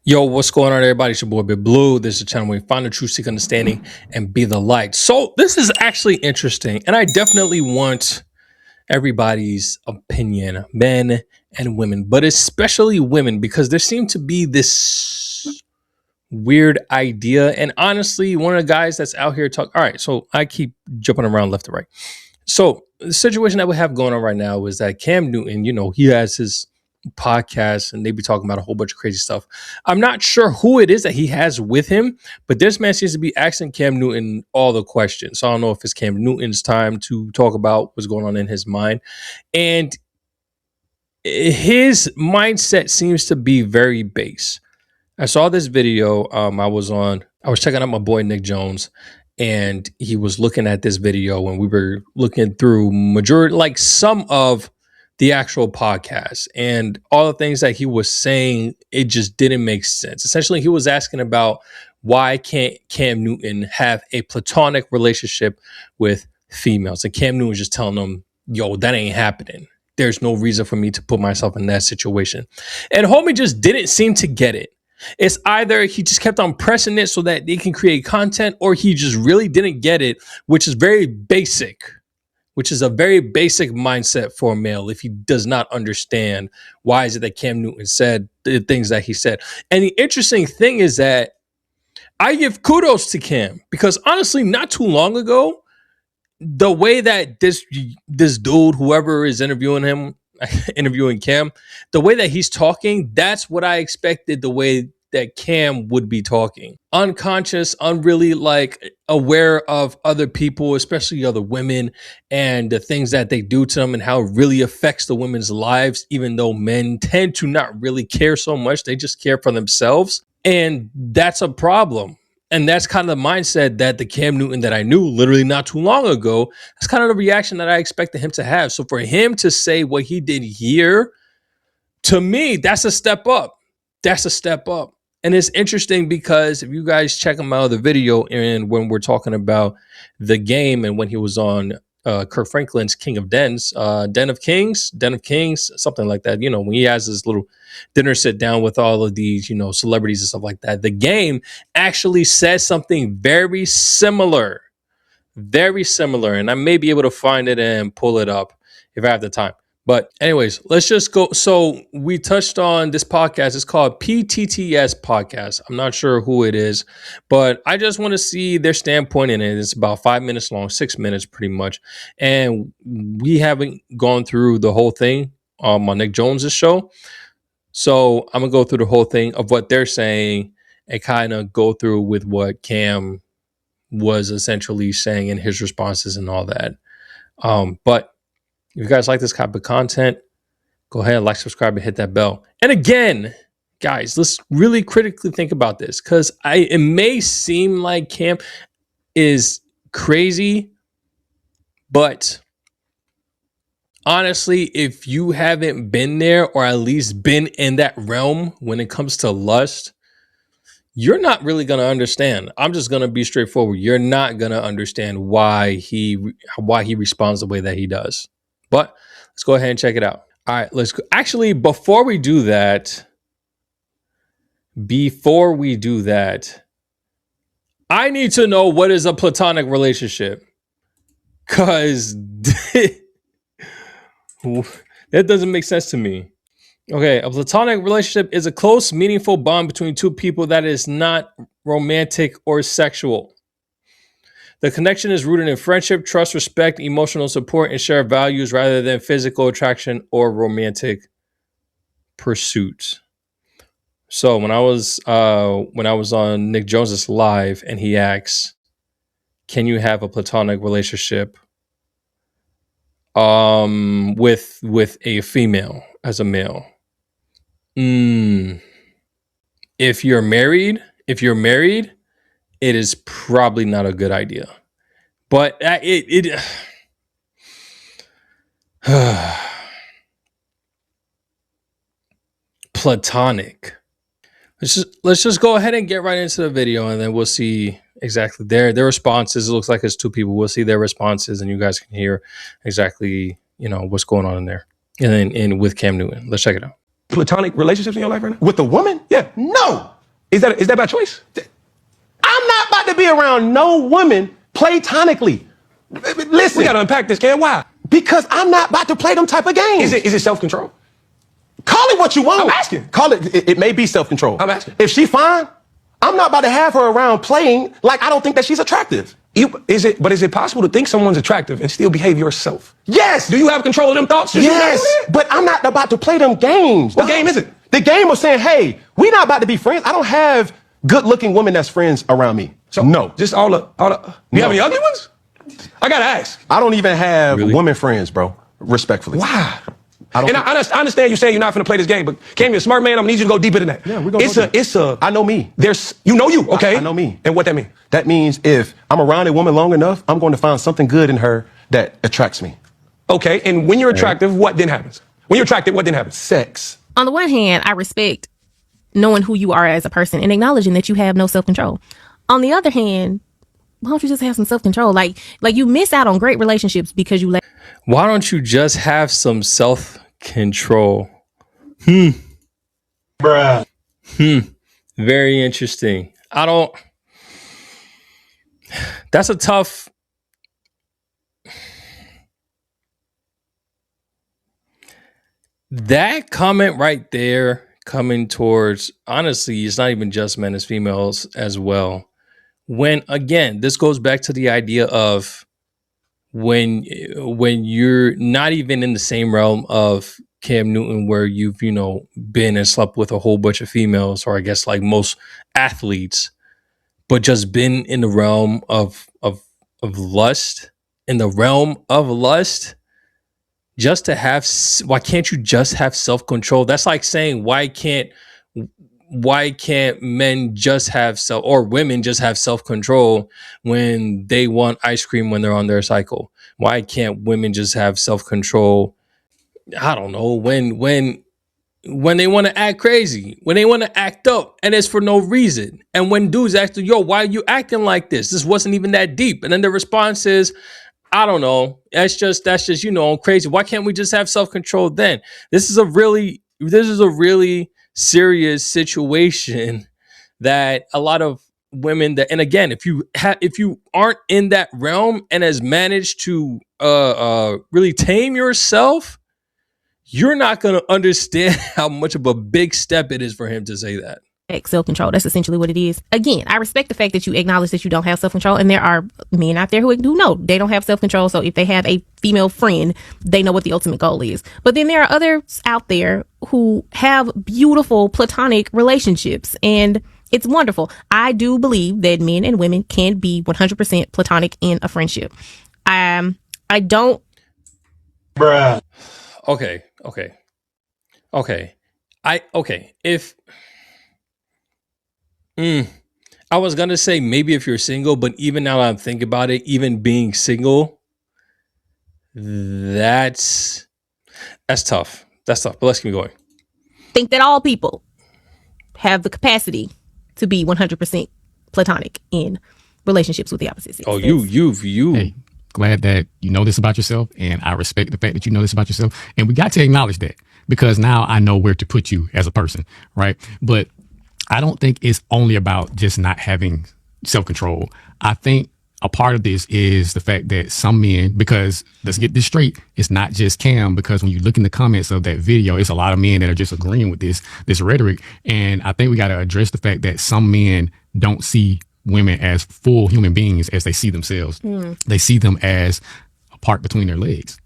Yo, what's going on, everybody? It's your boy Big Blue. This is a channel where we find the truth, seek understanding, and be the light. So this is actually interesting, and I definitely want everybody's opinion, men and women, but especially women, because there seemed to be this weird idea. And honestly, one of the guys that's out here talk. All right, so I keep jumping around left to right. So the situation that we have going on right now is that Cam Newton, he has his podcast and they be talking about a whole bunch of crazy stuff. I'm not sure who it is that he has with him, but this man seems to be asking Cam Newton all the questions. So I don't know if it's Cam Newton's time to talk about what's going on in his mind. And his mindset seems to be very base. I saw this video. I was checking out my boy Nick Jones, and he was looking at this video, and we were looking through some of the actual podcast, and all the things that he was saying, it just didn't make sense. Essentially, he was asking about why can't Cam Newton have a platonic relationship with females, and Cam Newton was just telling him, "Yo, that ain't happening. There's no reason for me to put myself in that situation," and homie just didn't seem to get it. It's either he just kept on pressing it so that they can create content, or he just really didn't get it, which is a very basic mindset for a male if he does not understand why is it that Cam Newton said the things that he said. And the interesting thing is that I give kudos to Cam, because honestly, not too long ago, the way that this dude, whoever is interviewing Cam, the way that he's talking, that's what I expected the way that Cam would be talking. Unconscious, unreally aware of other people, especially other women, and the things that they do to them and how it really affects the women's lives, even though men tend to not really care so much. They just care for themselves. And that's a problem. And that's kind of the mindset that the Cam Newton that I knew literally not too long ago, that's kind of the reaction that I expected him to have. So for him to say what he did here, to me, that's a step up. That's a step up. And it's interesting because if you guys check him out of the video, and when we're talking about the game and when he was on Kirk Franklin's King of Dens, Den of Kings, something like that. When he has his little dinner sit down with all of these, celebrities and stuff like that. The game actually says something very similar. And I may be able to find it and pull it up if I have the time. But anyways, let's just go. So we touched on this podcast. It's called PTTS Podcast. I'm not sure who it is, but I just want to see their standpoint in it. It's about 5 minutes long, 6 minutes pretty much. And we haven't gone through the whole thing on Nick Jones's show. So I'm going to go through the whole thing of what they're saying and kind of go through with what Cam was essentially saying in his responses and all that. But if you guys like this type of content, go ahead, like, subscribe, and hit that bell. And again, guys, let's really critically think about this, because it may seem like Cam is crazy, but honestly, if you haven't been there or at least been in that realm when it comes to lust, you're not really going to understand. I'm just going to be straightforward. You're not going to understand why he responds the way that he does. But let's go ahead and check it out. All right, let's go. Actually, before we do that, I need to know what is a platonic relationship, because that doesn't make sense to me. Okay, a platonic relationship is a close, meaningful bond between two people that is not romantic or sexual. The connection is rooted in friendship, trust, respect, emotional support, and shared values rather than physical attraction or romantic pursuits. So when I was on Nick Jones's live, and he asks, "Can you have a platonic relationship with a female as a male?" If you're married, it is probably not a good idea. But platonic. Let's just go ahead and get right into the video, and then we'll see exactly their responses. It looks like it's two people. We'll see their responses, and you guys can hear exactly what's going on in there. And then with Cam Newton, let's check it out. Platonic relationships in your life right now? With a woman? Yeah. No. Is that by choice? I'm not about to be around no woman platonically. Listen. We got to unpack this, Cam. Why? Because I'm not about to play them type of games. Is it self-control? Call it what you want. I'm asking. Call it, it may be self-control. I'm asking. If she fine, I'm not about to have her around playing like I don't think that she's attractive. Is it possible to think someone's attractive and still behave yourself? Yes. Do you have control of them thoughts? Yes. But I'm not about to play them games. What game is it? The game of saying, hey, we're not about to be friends. I don't have good-looking women that's friends around me. So no. Just all the you have any ugly ones? I gotta ask. I don't even have women friends, bro. Respectfully. Why? I understand you saying you're not gonna play this game, but Cam, you're a smart man. I'm gonna need you to go deeper than that. Yeah, we're gonna I know me. You know you, okay? I know me. And what that mean? That means if I'm around a woman long enough, I'm going to find something good in her that attracts me. Okay, and when you're attractive, what then happens? When you're attractive, what then happens? Sex. On the one hand, I respect knowing who you are as a person and acknowledging that you have no self-control. On the other hand, why don't you just have some self-control? Like you miss out on great relationships because you Why don't you just have some self-control? Bruh. Very interesting. That's a tough. That comment right there coming towards, honestly, it's not even just men, it's females as well. When, again, this goes back to the idea of when you're not even in the same realm of Cam Newton, where you've, been and slept with a whole bunch of females, or I guess like most athletes, but just been in the realm of lust, just to have, why can't you just have self-control? That's like saying, why can't men just have or women just have self-control when they want ice cream when they're on their cycle? Why can't women just have self-control? I don't know, when they want to act crazy, when they want to act up, and it's for no reason. And when dudes ask, yo, why are you acting like this? This wasn't even that deep. And then the response is, I don't know. That's just, crazy. Why can't we just have self-control then? This is a really serious situation that a lot of women that, and again, if you aren't in that realm and has managed to really tame yourself, you're not going to understand how much of a big step it is for him to say that. Self-control. That's essentially what it is. Again, I respect the fact that you acknowledge that you don't have self-control, and there are men out there who know they don't have self-control. So if they have a female friend, they know what the ultimate goal is. But then there are others out there who have beautiful platonic relationships, and it's wonderful. I do believe that men and women can be 100% platonic in a friendship. I don't. Bruh. Okay. If I was gonna say maybe if you're single, but even now that I'm thinking about it, even being single, that's tough. That's tough. But let's keep going. Think that all people have the capacity to be 100% platonic in relationships with the opposite sex. Oh, you. Hey, glad that you know this about yourself, and I respect the fact that you know this about yourself. And we got to acknowledge that, because now I know where to put you as a person, right? But I don't think it's only about just not having self-control. I think a part of this is the fact that some men, because let's get this straight, it's not just Cam, because when you look in the comments of that video, it's a lot of men that are just agreeing with this rhetoric. And I think we got to address the fact that some men don't see women as full human beings as they see themselves. They see them as a part between their legs.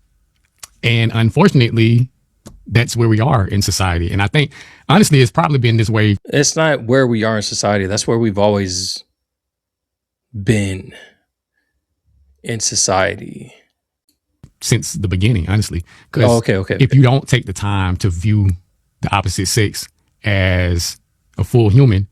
And unfortunately, that's where we are in society. And I think, honestly, it's probably been this way. It's not where we are in society. That's where we've always been in society. Since the beginning, honestly. Because if you don't take the time to view the opposite sex as a full human,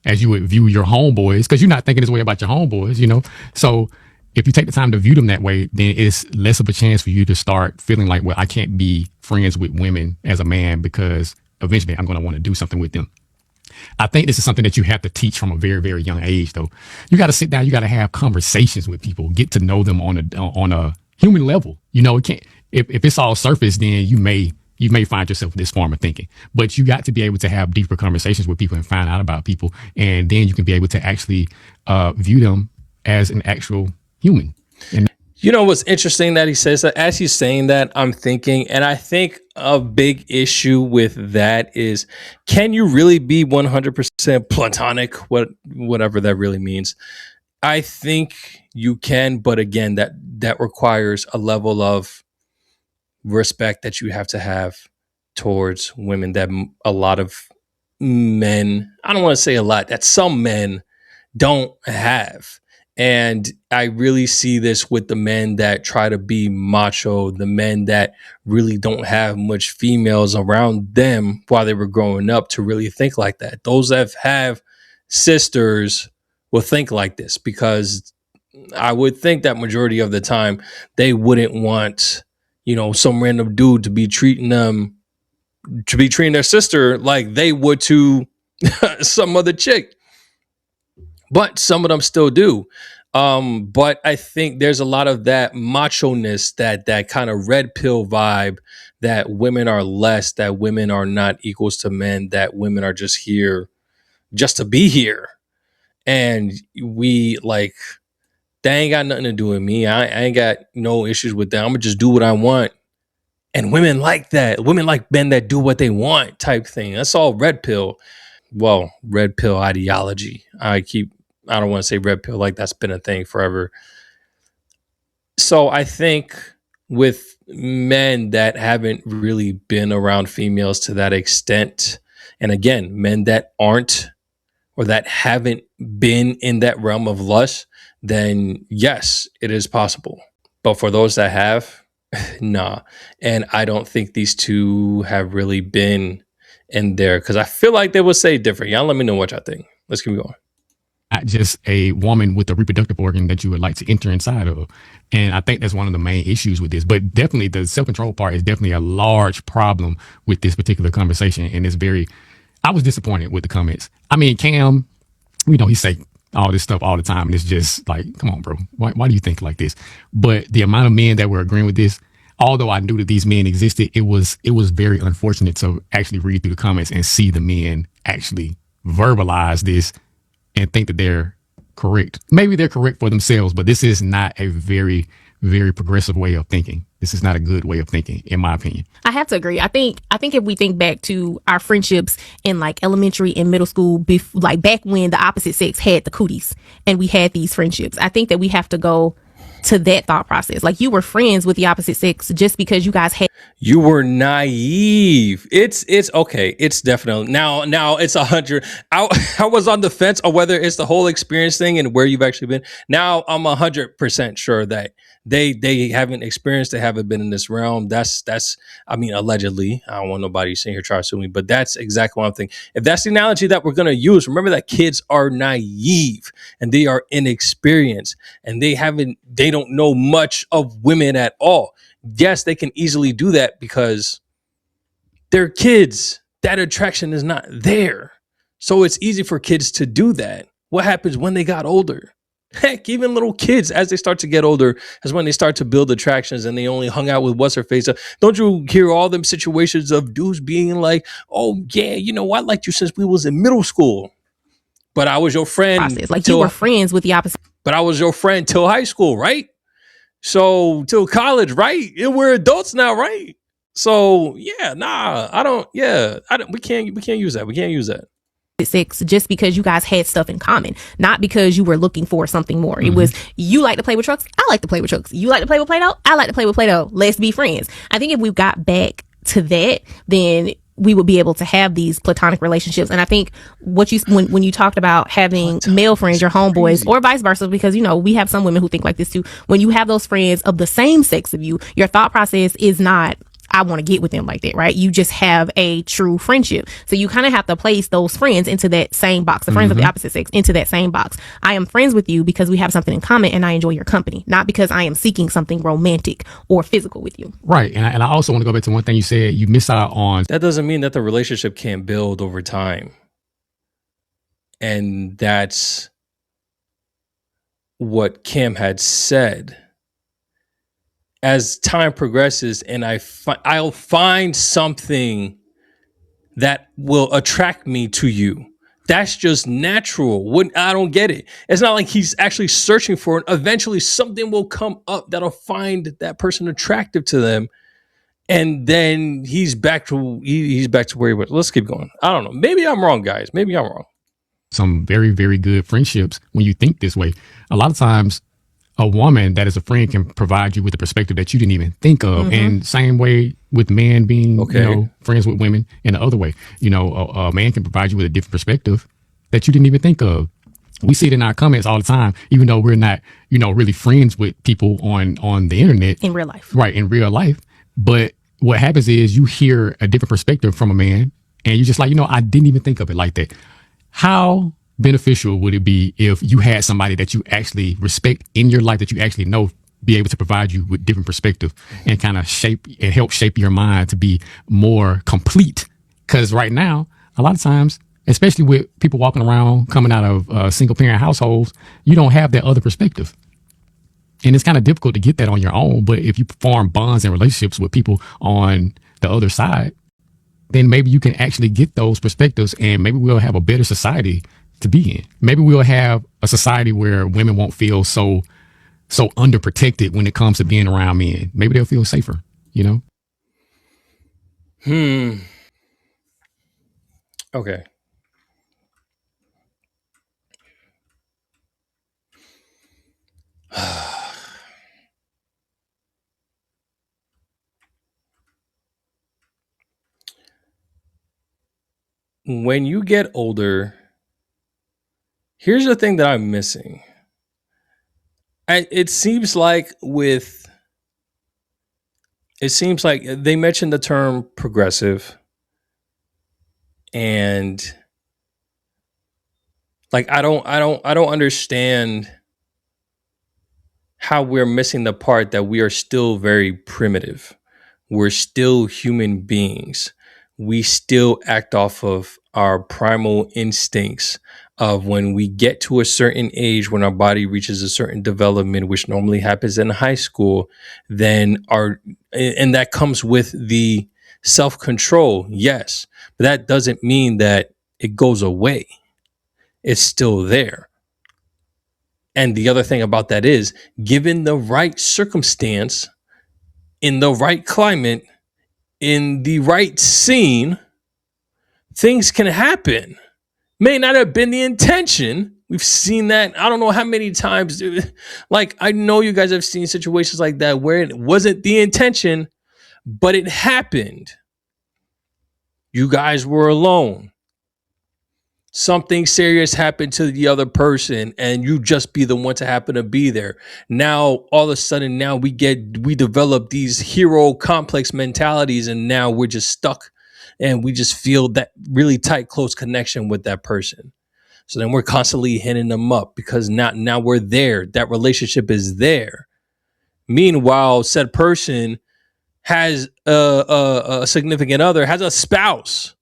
as you would view your homeboys, because you're not thinking this way about your homeboys, So if you take the time to view them that way, then it's less of a chance for you to start feeling like, well, I can't be friends with women as a man because eventually I'm going to want to do something with them. I think this is something that you have to teach from a very, very young age, though. You got to sit down. You got to have conversations with people, get to know them on a human level. It can't, if it's all surface, then you may you may find yourself in this form of thinking. But you got to be able to have deeper conversations with people and find out about people, and then you can be able to actually view them as an actual human. And You know what's interesting that he says that? As he's saying that, I'm thinking, and I think a big issue with that is, can you really be 100% platonic? Whatever that really means. I think you can, but again, that requires a level of respect that you have to have towards women that a lot of men, I don't want to say a lot, that some men don't have. And I really see this with the men that try to be macho, the men that really don't have much females around them while they were growing up to really think like that. Those that have sisters will think like this, because I would think that majority of the time they wouldn't want, some random dude to be treating their sister like they would to some other chick. But some of them still do. But I think there's a lot of that macho-ness, that kind of red pill vibe, that women are less, that women are not equals to men, that women are just here just to be here. And we like, that ain't got nothing to do with me. I ain't got no issues with that. I'm gonna just do what I want. And women like that. Women like men that do what they want type thing. That's all red pill. Well, red pill ideology. I don't want to say red pill like that's been a thing forever. So I think with men that haven't really been around females to that extent, and again, men that aren't or that haven't been in that realm of lust, then yes, it is possible. But for those that have, nah. And I don't think these two have really been in there, because I feel like they would say different. Y'all let me know what y'all think. Let's keep going. not just a woman with a reproductive organ that you would like to enter inside of. And I think that's one of the main issues with this. But definitely the self-control part is definitely a large problem with this particular conversation. And I was disappointed with the comments. I mean, Cam, he say all this stuff all the time. And it's just like, come on, bro. Why do you think like this? But the amount of men that were agreeing with this, although I knew that these men existed, it was very unfortunate to actually read through the comments and see the men actually verbalize this and think that they're correct. Maybe they're correct for themselves, but this is not a very, very progressive way of thinking. This is not a good way of thinking, in my opinion. I have to agree. I think if we think back to our friendships in like elementary and middle school, like back when the opposite sex had the cooties and we had these friendships, I think that we have to go to that thought process. Like, you were friends with the opposite sex just because you guys had. You were naive. It's okay. It's definitely now it's 100. I was on the fence on whether it's the whole experience thing and where you've actually been. Now I'm 100% sure that they haven't experienced, they haven't been in this realm. That's I mean, allegedly. I don't want nobody sitting here trying to sue me, but that's exactly what I'm thinking. If that's the analogy that we're gonna use, remember that kids are naive and they are inexperienced and they don't know much of women at all. Yes, they can easily do that because they're kids. That attraction is not there. So it's easy for kids to do that. What happens when they got older? Heck, even little kids, as they start to get older, is when they start to build attractions and they only hung out with what's her face. Don't you hear all them situations of dudes being like, oh, yeah, I liked you since we was in middle school. But I was your friend. Process. Like, you were friends with the opposite. But I was your friend till high school, right? So till college, right? And we're adults now, right? So yeah, we can't use that. We can't use that. Sex just because you guys had stuff in common, not because you were looking for something more. It was, you like to play with trucks, I like to play with trucks. You like to play with Play-Doh, I like to play with Play-Doh. Let's be friends. I think if we got back to that, then we would be able to have these platonic relationships. And I think when you talked about having male friends, your homeboys, or vice versa, because we have some women who think like this too. When you have those friends of the same sex of you, your thought process is not, I want to get with them like that, right? You just have a true friendship. So you kind of have to place those friends into that same box, the friends of the opposite sex into that same box. I am friends with you because we have something in common and I enjoy your company, not because I am seeking something romantic or physical with you. Right. And I also want to go back to one thing you said. You miss out on. That doesn't mean that the relationship can't build over time. And that's what Kim had said. as time progresses and I'll find something that will attract me to you. That's just natural. I don't get it. It's not like he's actually searching for it. Eventually something will come up that'll find that person attractive to them. And then he's back to where he was. Let's keep going. I don't know. Maybe I'm wrong, guys. Maybe I'm wrong. Some very, very good friendships when you think this way. A lot of times, a woman that is a friend can provide you with a perspective that you didn't even think of. And same way with men being, friends with women in the other way. A man can provide you with a different perspective that you didn't even think of. We see it in our comments all the time, even though we're not, really friends with people on the internet. In real life. Right, in real life. But what happens is you hear a different perspective from a man and you're just like, I didn't even think of it like that. How beneficial would it be if you had somebody that you actually respect in your life, that you actually know, be able to provide you with different perspective and kind of help shape your mind to be more complete? Because right now, a lot of times, especially with people walking around coming out of single parent households, you don't have that other perspective. And it's kind of difficult to get that on your own. But if you form bonds and relationships with people on the other side, then maybe you can actually get those perspectives and maybe we'll have a better society to be in. Maybe we'll have a society where women won't feel so underprotected when it comes to being around men. Maybe they'll feel safer, Okay. When you get older, here's the thing that I'm missing. It seems like they mentioned the term progressive, and like I don't understand how we're missing the part that we are still very primitive. We're still human beings. We still act off of our primal instincts of when we get to a certain age, when our body reaches a certain development, which normally happens in high school, and that comes with the self-control, yes, but that doesn't mean that it goes away. It's still there. And the other thing about that is, given the right circumstance, in the right climate, in the right scene, things can happen. May not have been the intention. We've seen that. I don't know how many times. Like, I know you guys have seen situations like that where it wasn't the intention, but it happened. You guys were alone. Something serious happened to the other person and you just be the one to happen to be there. Now, all of a sudden, we develop these hero complex mentalities and now we're just stuck and we just feel that really tight, close connection with that person. So then we're constantly hitting them up because now we're there. That relationship is there. Meanwhile, said person has a significant other, has a spouse.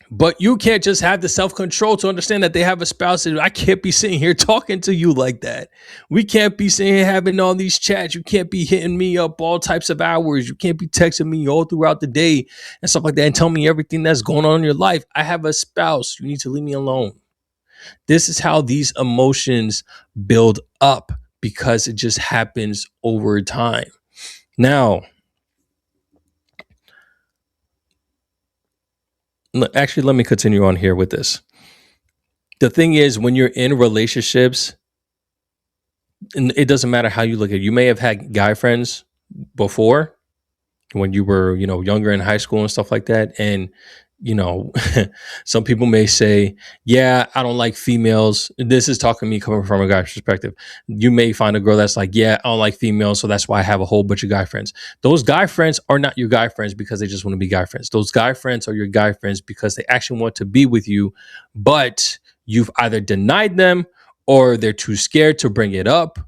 But you can't just have the self-control to understand that they have a spouse. I can't be sitting here talking to you like that. We can't be sitting here having all these chats. You can't be hitting me up all types of hours. You can't be texting me all throughout the day and stuff like that and tell me everything that's going on in your life. I have a spouse. You need to leave me alone. This is how these emotions build up because it just happens over time. Now, actually, let me continue on here with this. The thing is, when you're in relationships, and it doesn't matter how you look at it. You may have had guy friends before when you were, younger in high school and stuff like that. And, some people may say, yeah, I don't like females. This is talking to me coming from a guy's perspective. You may find a girl that's like, yeah, I don't like females. So that's why I have a whole bunch of guy friends. Those guy friends are not your guy friends because they just want to be guy friends. Those guy friends are your guy friends because they actually want to be with you, but you've either denied them or they're too scared to bring it up,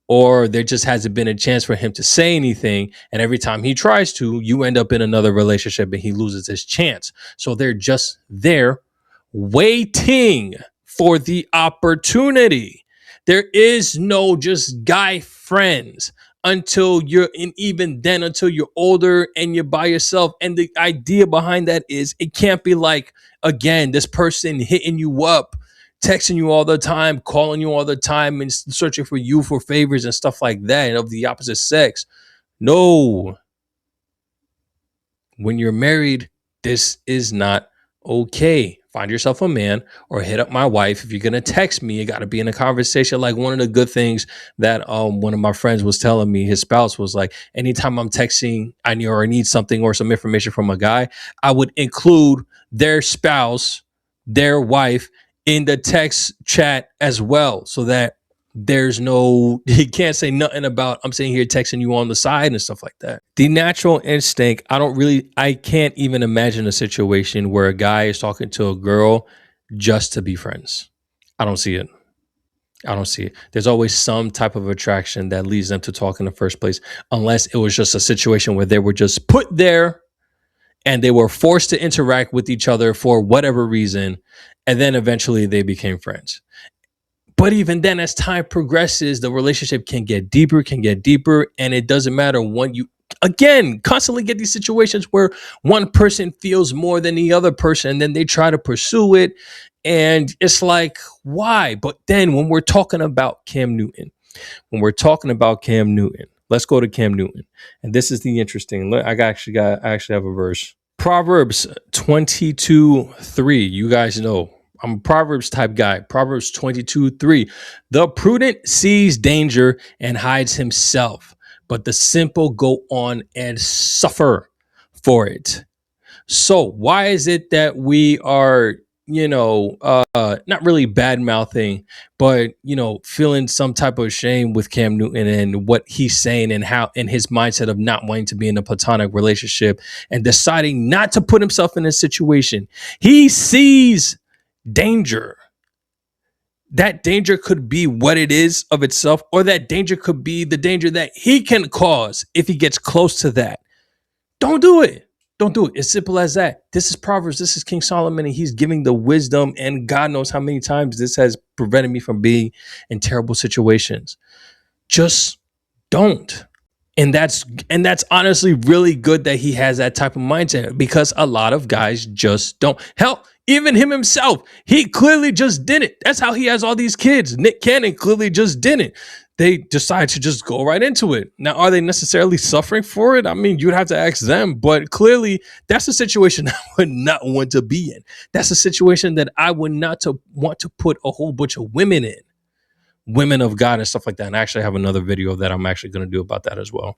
or there just hasn't been a chance for him to say anything. And every time he tries to, you end up in another relationship and he loses his chance. So they're just there waiting for the opportunity. There is no just guy friends until you're and even then until you're older and you're by yourself. And the idea behind that is it can't be like, again, this person hitting you up, texting you all the time, calling you all the time, and searching for you for favors and stuff like that, and of the opposite sex. No. When you're married, this is not okay. Find yourself a man or hit up my wife. If you're going to text me, it got to be in a conversation. Like one of the good things that one of my friends was telling me, his spouse was like, anytime I'm texting, I need something or some information from a guy, I would include their spouse, their wife in the text chat as well, so that there's no, he can't say nothing about, I'm sitting here texting you on the side and stuff like that. The natural instinct, I can't even imagine a situation where a guy is talking to a girl just to be friends. I don't see it. I don't see it. There's always some type of attraction that leads them to talk in the first place, unless it was just a situation where they were just put there and they were forced to interact with each other for whatever reason. And then eventually they became friends. But even then, as time progresses, the relationship can get deeper, and it doesn't matter when you, again, constantly get these situations where one person feels more than the other person, and then they try to pursue it, and it's like, why? But then when we're talking about Cam Newton, let's go to Cam Newton, and this is the interesting. I actually have a verse. Proverbs 22:3. You guys know. I'm a Proverbs type guy. Proverbs 22:3. The prudent sees danger and hides himself, but the simple go on and suffer for it. So why is it that we are, not really bad mouthing, but, feeling some type of shame with Cam Newton and what he's saying and how, and his mindset of not wanting to be in a platonic relationship and deciding not to put himself in a situation? He sees danger. That danger could be what it is of itself, or that danger could be the danger that he can cause if he gets close to that. Don't do it. Don't do it. It's simple as that. This is Proverbs. This is King Solomon, and he's giving the wisdom, and God knows how many times this has prevented me from being in terrible situations. Just don't. And that's honestly really good that he has that type of mindset, because a lot of guys just don't. Hell, even him himself, he clearly just didn't. That's how he has all these kids. Nick Cannon clearly just didn't. They decide to just go right into it. Now, are they necessarily suffering for it? I mean, you'd have to ask them, but clearly that's a situation I would not want to be in. That's a situation that I would not want to put a whole bunch of women in. Women of God and stuff like that. And I actually have another video that I'm actually going to do about that as well.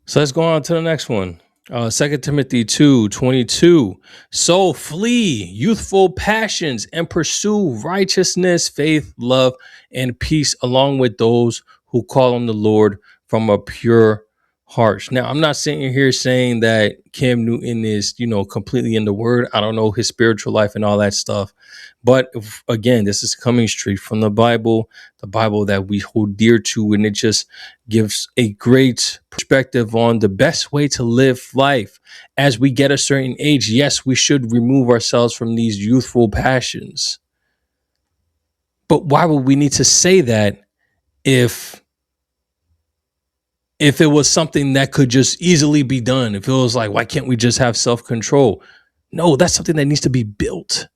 So let's go on to the next one. 2 Timothy 2:22. So flee youthful passions and pursue righteousness, faith, love, and peace, along with those who call on the Lord from a pure heart. Now, I'm not sitting here saying that Cam Newton is, completely in the word. I don't know his spiritual life and all that stuff. But again, this is coming straight from the Bible that we hold dear to, and it just gives a great perspective on the best way to live life. As we get a certain age, yes, we should remove ourselves from these youthful passions. But why would we need to say that if it was something that could just easily be done? If it was like, why can't we just have self-control? No, that's something that needs to be built.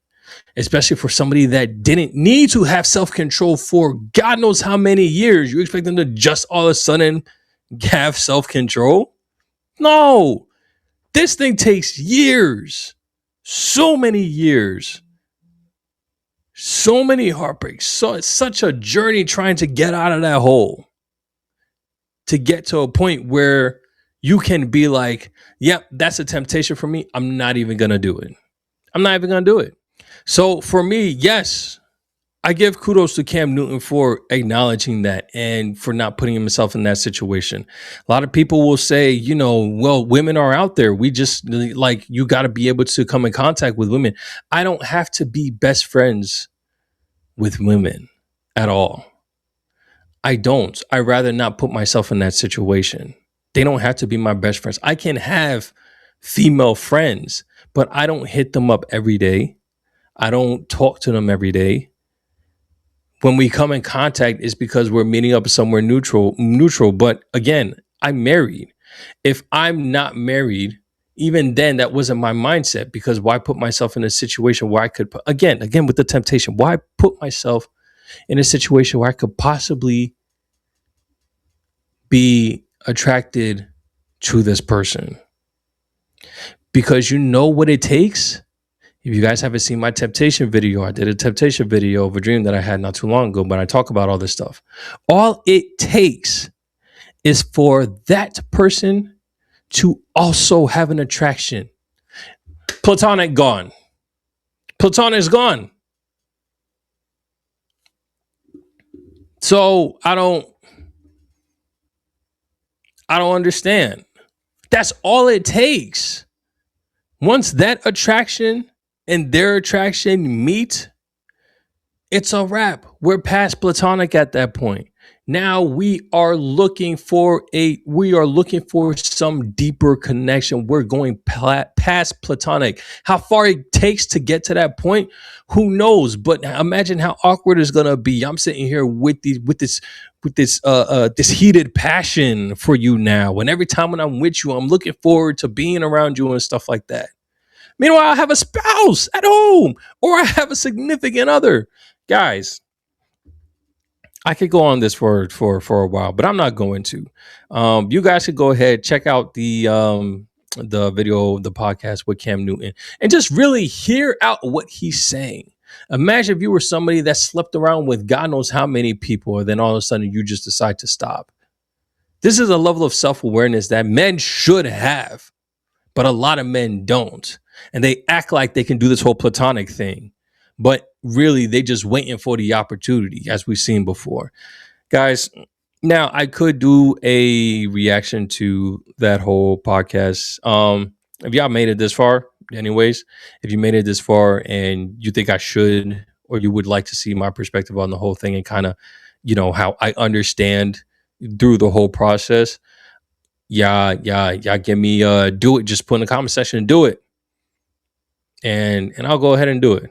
Especially for somebody that didn't need to have self-control for God knows how many years. You expect them to just all of a sudden have self-control? No, this thing takes years, so many years, so many heartbreaks. So it's such a journey trying to get out of that hole, to get to a point where you can be like, yep, that's a temptation for me. I'm not even going to do it. I'm not even going to do it. So for me, yes, I give kudos to Cam Newton for acknowledging that and for not putting himself in that situation. A lot of people will say, well, women are out there. We just you got to be able to come in contact with women. I don't have to be best friends with women at all. I don't. I rather not put myself in that situation. They don't have to be my best friends. I can have female friends, but I don't hit them up every day. I don't talk to them every day. when we come in contact, it's because we're meeting up somewhere neutral. But again, I'm married. If I'm not married, even then, that wasn't my mindset, because why put myself in a situation where I could, again, with the temptation, why put myself in a situation where I could possibly be attracted to this person? Because you know what it takes. If you guys haven't seen my temptation video, I did a temptation video of a dream that I had not too long ago, but I talk about all this stuff. All it takes is for that person to also have an attraction. Platonic gone. Platonic's gone. So I don't understand. That's all it takes. Once that attraction and their attraction meet, it's a wrap. We're past platonic at that point. Now we are looking for some deeper connection. We're going past platonic. How far it takes to get to that point, who knows? But imagine how awkward it's gonna be. I'm sitting here with this heated passion for you now, and every time when I'm with you, I'm looking forward to being around you and stuff like that. Meanwhile, I have a spouse at home, or I have a significant other. Guys, I could go on this for a while, but I'm not going to. You guys could go ahead, check out the video, the podcast with Cam Newton, and just really hear out what he's saying. Imagine if you were somebody that slept around with God knows how many people, and then all of a sudden you just decide to stop. This is a level of self-awareness that men should have, but a lot of men don't. And they act like they can do this whole platonic thing, but really they just waiting for the opportunity, as we've seen before. Guys, now I could do a reaction to that whole podcast. If y'all made it this far, anyways, if you made it this far and you think I should, or you would like to see my perspective on the whole thing and kind of, how I understand through the whole process, yeah, give me do it. Just put in the comment section and do it. And I'll go ahead and do it.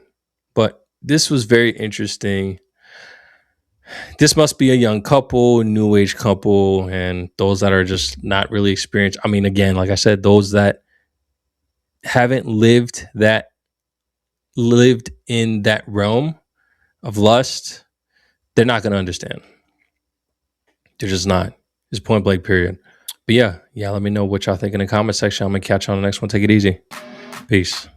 But this was very interesting. This must be a young couple, new age couple, and those that are just not really experienced. I mean, again, like I said, those that haven't lived in that realm of lust, they're not going to understand. They're just not. It's point blank, period. But yeah, let me know what y'all think in the comment section. I'm going to catch you on the next one. Take it easy. Peace.